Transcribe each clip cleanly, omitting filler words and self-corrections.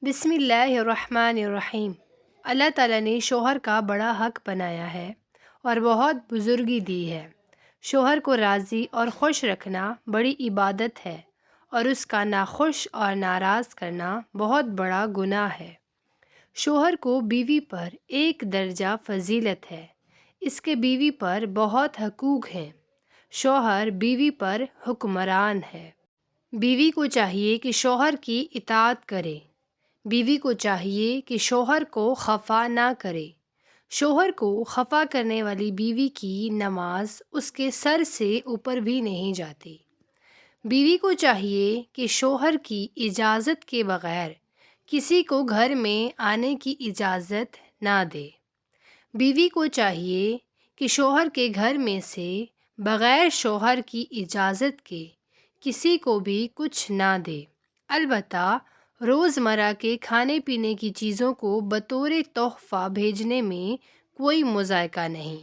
بسم اللہ الرحمن الرحیم۔ اللہ تعالیٰ نے شوہر کا بڑا حق بنایا ہے اور بہت بزرگی دی ہے۔ شوہر کو راضی اور خوش رکھنا بڑی عبادت ہے اور اس کا ناخوش اور ناراض کرنا بہت بڑا گناہ ہے۔ شوہر کو بیوی پر ایک درجہ فضیلت ہے۔ اس کے بیوی پر بہت حقوق ہیں۔ شوہر بیوی پر حکمران ہے۔ بیوی کو چاہیے کہ شوہر کی اطاعت کرے۔ بیوی کو چاہیے کہ شوہر کو خفا نہ کرے۔ شوہر کو خفا کرنے والی بیوی کی نماز اس کے سر سے اوپر بھی نہیں جاتی۔ بیوی کو چاہیے کہ شوہر کی اجازت کے بغیر کسی کو گھر میں آنے کی اجازت نہ دے۔ بیوی کو چاہیے کہ شوہر کے گھر میں سے بغیر شوہر کی اجازت کے کسی کو بھی کچھ نہ دے۔ البتہ روزمرہ کے کھانے پینے کی چیزوں کو بطور تحفہ بھیجنے میں کوئی مضائقہ نہیں۔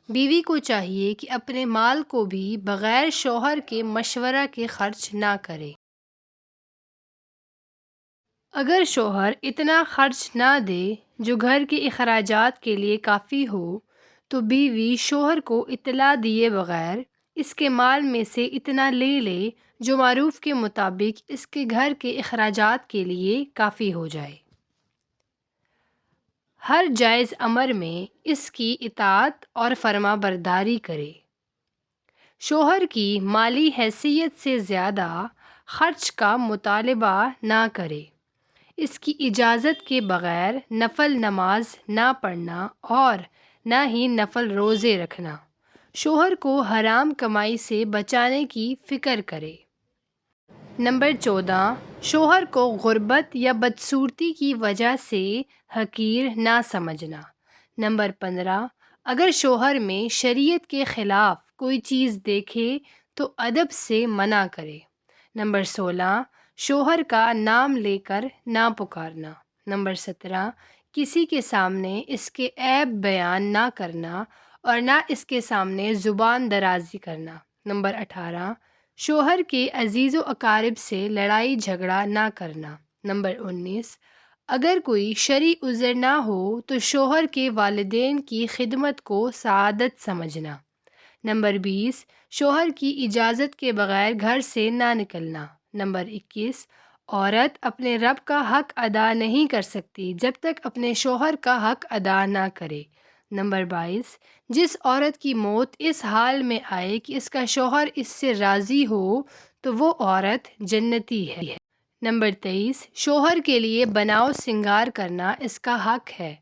بیوی کو چاہیے کہ اپنے مال کو بھی بغیر شوہر کے مشورہ کے خرچ نہ کرے۔ اگر شوہر اتنا خرچ نہ دے جو گھر کے اخراجات کے لیے کافی ہو تو بیوی شوہر کو اطلاع دیے بغیر اس کے مال میں سے اتنا لے لے جو معروف کے مطابق اس کے گھر کے اخراجات کے لیے کافی ہو جائے۔ ہر جائز امر میں اس کی اطاعت اور فرما برداری کرے۔ شوہر کی مالی حیثیت سے زیادہ خرچ کا مطالبہ نہ کرے۔ اس کی اجازت کے بغیر نفل نماز نہ پڑھنا اور نہ ہی نفل روزے رکھنا۔ شوہر کو حرام کمائی سے بچانے کی فکر کرے۔ نمبر 14، شوہر کو غربت یا بدصورتی کی وجہ سے حقیر نہ سمجھنا۔ نمبر 15، اگر شوہر میں شریعت کے خلاف کوئی چیز دیکھے تو ادب سے منع کرے۔ نمبر 16، شوہر کا نام لے کر نہ پکارنا۔ نمبر 17، کسی کے سامنے اس کے عیب بیان نہ کرنا اور نہ اس کے سامنے زبان درازی کرنا۔ نمبر 18، شوہر کے عزیز و اقارب سے لڑائی جھگڑا نہ کرنا۔ نمبر 19، اگر کوئی شرعی عذر نہ ہو تو شوہر کے والدین کی خدمت کو سعادت سمجھنا۔ نمبر 20، شوہر کی اجازت کے بغیر گھر سے نہ نکلنا۔ نمبر 21، عورت اپنے رب کا حق ادا نہیں کر سکتی جب تک اپنے شوہر کا حق ادا نہ کرے۔ نمبر 22، جس عورت کی موت اس حال میں آئے کہ اس کا شوہر اس سے راضی ہو تو وہ عورت جنتی ہے۔ نمبر 23، شوہر کے لیے بناؤ سنگار کرنا اس کا حق ہے۔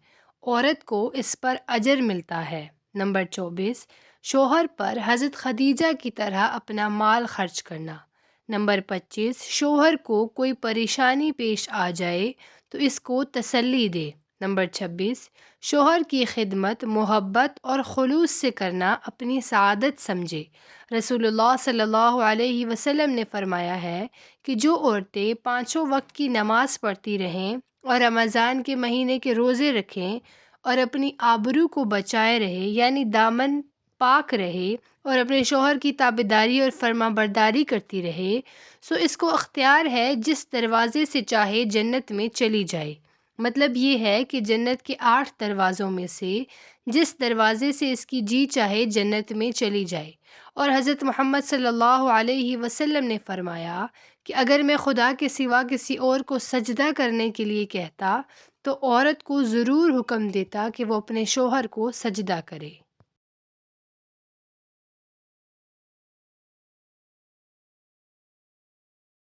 عورت کو اس پر اجر ملتا ہے۔ نمبر 24، شوہر پر حضرت خدیجہ کی طرح اپنا مال خرچ کرنا۔ نمبر 25، شوہر کو کوئی پریشانی پیش آ جائے تو اس کو تسلی دے۔ نمبر 26، شوہر کی خدمت محبت اور خلوص سے کرنا اپنی سعادت سمجھے۔ رسول اللہ صلی اللہ علیہ وسلم نے فرمایا ہے کہ جو عورتیں پانچوں وقت کی نماز پڑھتی رہیں اور رمضان کے مہینے کے روزے رکھیں اور اپنی آبرو کو بچائے رہے یعنی دامن پاک رہے اور اپنے شوہر کی تابعداری اور فرما برداری کرتی رہے سو اس کو اختیار ہے جس دروازے سے چاہے جنت میں چلی جائے۔ مطلب یہ ہے کہ جنت کے 8 دروازوں میں سے جس دروازے سے اس کی جی چاہے جنت میں چلی جائے۔ اور حضرت محمد صلی اللہ علیہ وسلم نے فرمایا کہ اگر میں خدا کے سوا کسی اور کو سجدہ کرنے کے لیے کہتا تو عورت کو ضرور حکم دیتا کہ وہ اپنے شوہر کو سجدہ کرے۔